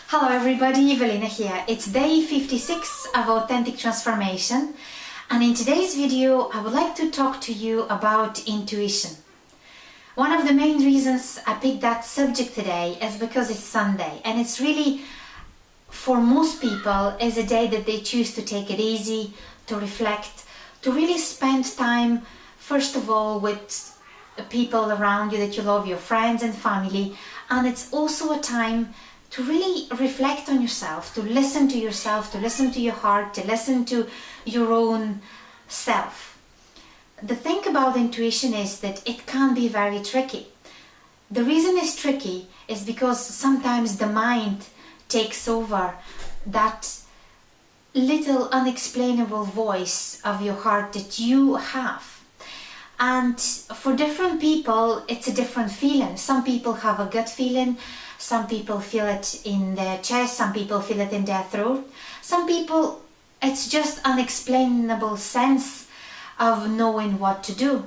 Hello everybody, Evelina here. It's day 56 of Authentic Transformation, and in today's video I would like to talk to you about intuition. One of the main reasons I picked that subject today is because it's Sunday, and it's really, for most people, is a day that they choose to take it easy, to reflect, to really spend time, first of all, with people around you that you love, your friends and family, and it's also a time to really reflect on yourself, to listen to yourself, to listen to your heart, to listen to your own self. The thing about intuition is that it can be very tricky. The reason it's tricky is because sometimes the mind takes over that little unexplainable voice of your heart that you have. And for different people, it's a different feeling. Some people have a gut feeling. Some people feel it in their chest, some people feel it in their throat. Some people, it's just unexplainable sense of knowing what to do.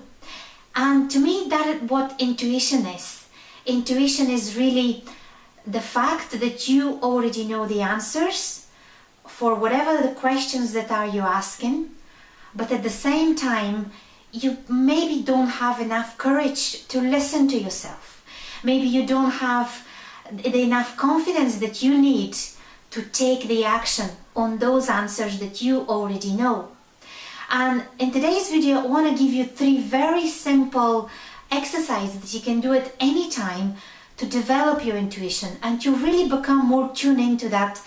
And to me, that is what intuition is. Intuition is really the fact that you already know the answers for whatever the questions that are you asking, but at the same time, you maybe don't have enough courage to listen to yourself. Maybe you don't have enough confidence that you need to take the action on those answers that you already know. And in today's video, I want to give you 3 very simple exercises that you can do at any time to develop your intuition and to really become more tuned into that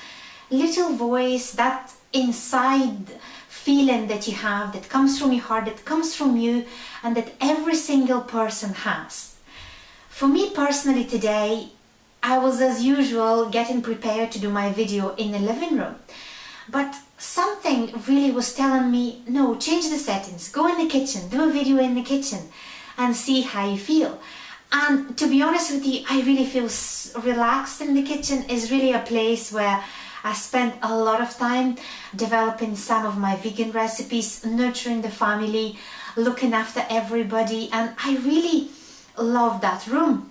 little voice, that inside feeling that you have, that comes from your heart, that comes from you, and that every single person has. For me personally today, I was, as usual, getting prepared to do my video in the living room. But something really was telling me, no, change the settings, go in the kitchen, do a video in the kitchen and see how you feel. And to be honest with you, I really feel relaxed in the kitchen. Is really a place where I spend a lot of time developing some of my vegan recipes, nurturing the family, looking after everybody, and I really love that room.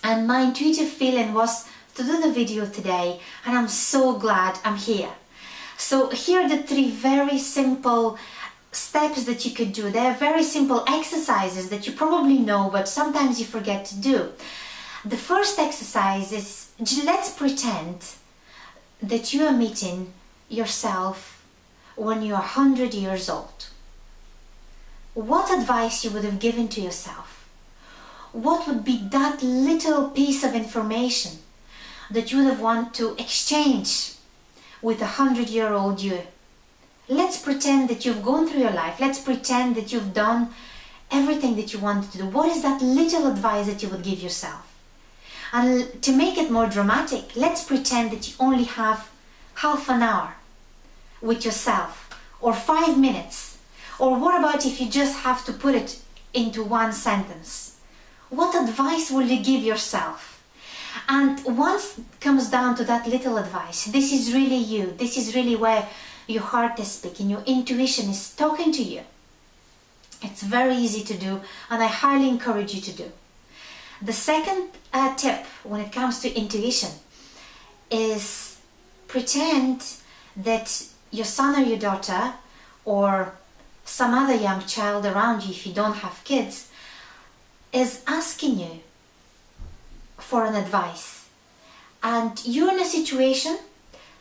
And my intuitive feeling was to do the video today, and I'm so glad I'm here. So here are the 3 very simple steps that you could do. They're very simple exercises that you probably know, but sometimes you forget to do. The first exercise is, let's pretend that you are meeting yourself when you are 100 years old. What advice you would have given to yourself? What would be that little piece of information that you would have wanted to exchange with a 100-year-old you? Let's pretend that you've gone through your life. Let's pretend that you've done everything that you wanted to do. What is that little advice that you would give yourself? And to make it more dramatic, let's pretend that you only have half an hour with yourself, or 5 minutes. Or what about if you just have to put it into one sentence? What advice will you give yourself? And once it comes down to that little advice, this is really you. This is really where your heart is speaking, your intuition is talking to you. It's very easy to do, and I highly encourage you to do. The second tip when it comes to intuition is pretend that your son or your daughter or some other young child around you, if you don't have kids, is asking you for an advice, and you're in a situation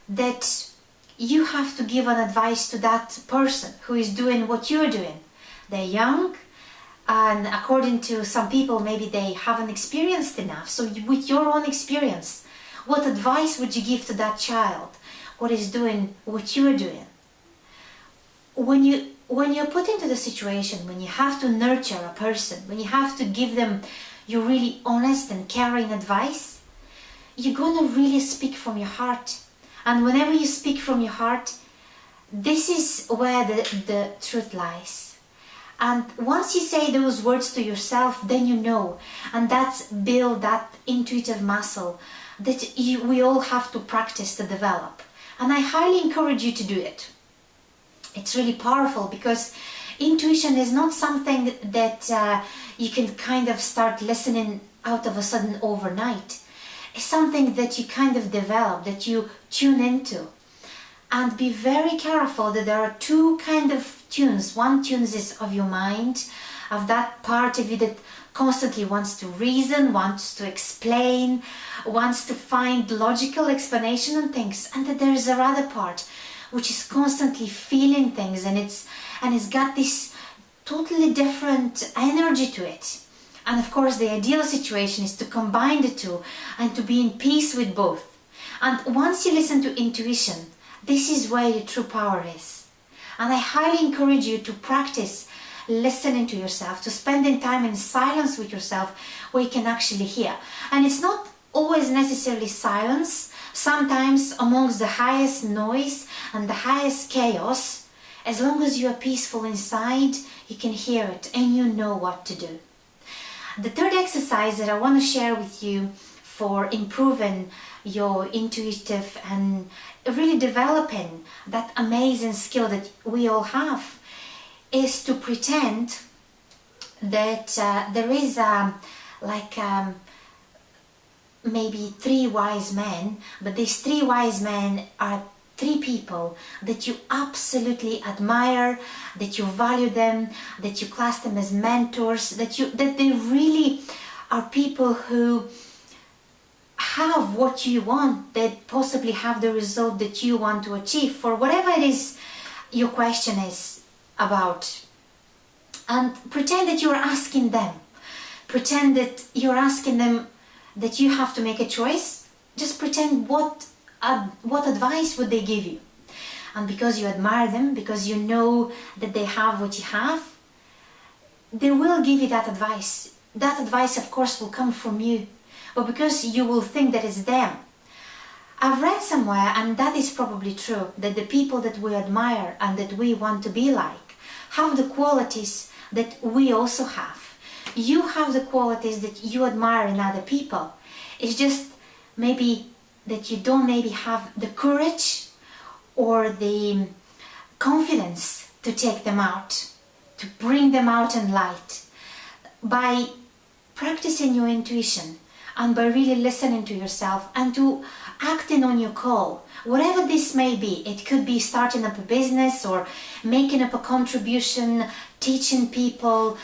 that you have to give an advice to that person who is doing what you're doing. They're young, and according to some people, maybe they haven't experienced enough. So with your own experience, what advice would you give to that child what is doing what you're doing? When you're put into the situation, when you have to nurture a person, when you have to give them your really honest and caring advice, you're going to really speak from your heart. And whenever you speak from your heart, this is where the truth lies. And once you say those words to yourself, then you know. And that's build that intuitive muscle that we all have to practice to develop. And I highly encourage you to do it. It's really powerful because intuition is not something that you can kind of start listening out of a sudden overnight. is something that you kind of develop, that you tune into. And be very careful that there are two kind of tunes. One tune is of your mind, of that part of you that constantly wants to reason, wants to explain, wants to find logical explanation on things. And that there is another part which is constantly feeling things, and it's got this totally different energy to it. And of course the ideal situation is to combine the two and to be in peace with both. And once you listen to intuition, this is where your true power is. And I highly encourage you to practice listening to yourself, to spending time in silence with yourself where you can actually hear. And it's not always necessarily silence. Sometimes amongst the highest noise and the highest chaos, as long as you are peaceful inside, you can hear it and you know what to do. The third exercise that I want to share with you for improving your intuitive and really developing that amazing skill that we all have is to pretend that there is maybe three wise men, but these three wise men are three people that you absolutely admire, that you value them, that you class them as mentors, that they really are people who have what you want, that possibly have the result that you want to achieve for whatever it is your question is about. And pretend that you're asking them. Pretend that you're asking them that you have to make a choice. Just pretend what advice would they give you. And because you admire them, because you know that they have what you have, they will give you that advice. That advice, of course, will come from you, but because you will think that it's them. I've read somewhere, and that is probably true, that the people that we admire and that we want to be like have the qualities that we also have. You have the qualities that you admire in other people. It's just maybe that you don't maybe have the courage or the confidence to take them out, to bring them out in light. By practicing your intuition and by really listening to yourself and to acting on your call, whatever this may be, it could be starting up a business or making up a contribution, teaching people,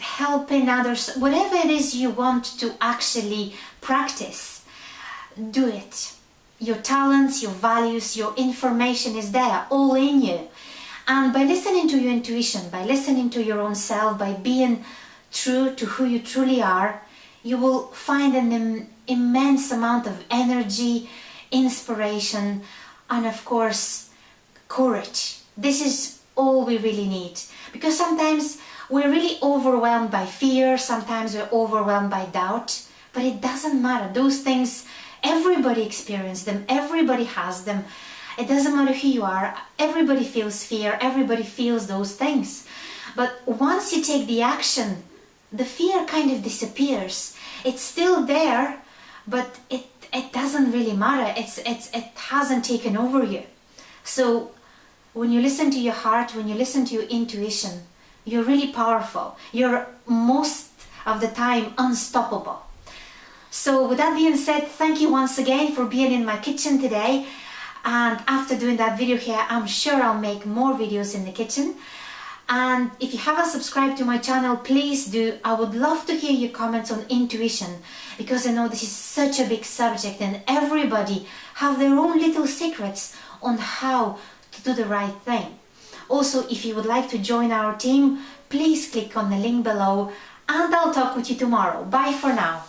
helping others, whatever it is you want to actually practice, do it. Your talents, your values, your information is there, all in you. And by listening to your intuition, by listening to your own self, by being true to who you truly are, you will find an immense amount of energy, inspiration, and of course, courage. This is all we really need. Because sometimes we're really overwhelmed by fear, sometimes we're overwhelmed by doubt, but it doesn't matter. Those things, everybody experiences them, everybody has them. It doesn't matter who you are, everybody feels fear, everybody feels those things. But once you take the action, the fear kind of disappears. It's still there, but it doesn't really matter. It hasn't taken over you. So when you listen to your heart, when you listen to your intuition, you're really powerful. You're most of the time unstoppable. So with that being said, thank you once again for being in my kitchen today. And after doing that video here, I'm sure I'll make more videos in the kitchen. And if you haven't subscribed to my channel, please do. I would love to hear your comments on intuition, because I know this is such a big subject and everybody have their own little secrets on how to do the right thing. Also, if you would like to join our team, please click on the link below, and I'll talk with you tomorrow. Bye for now.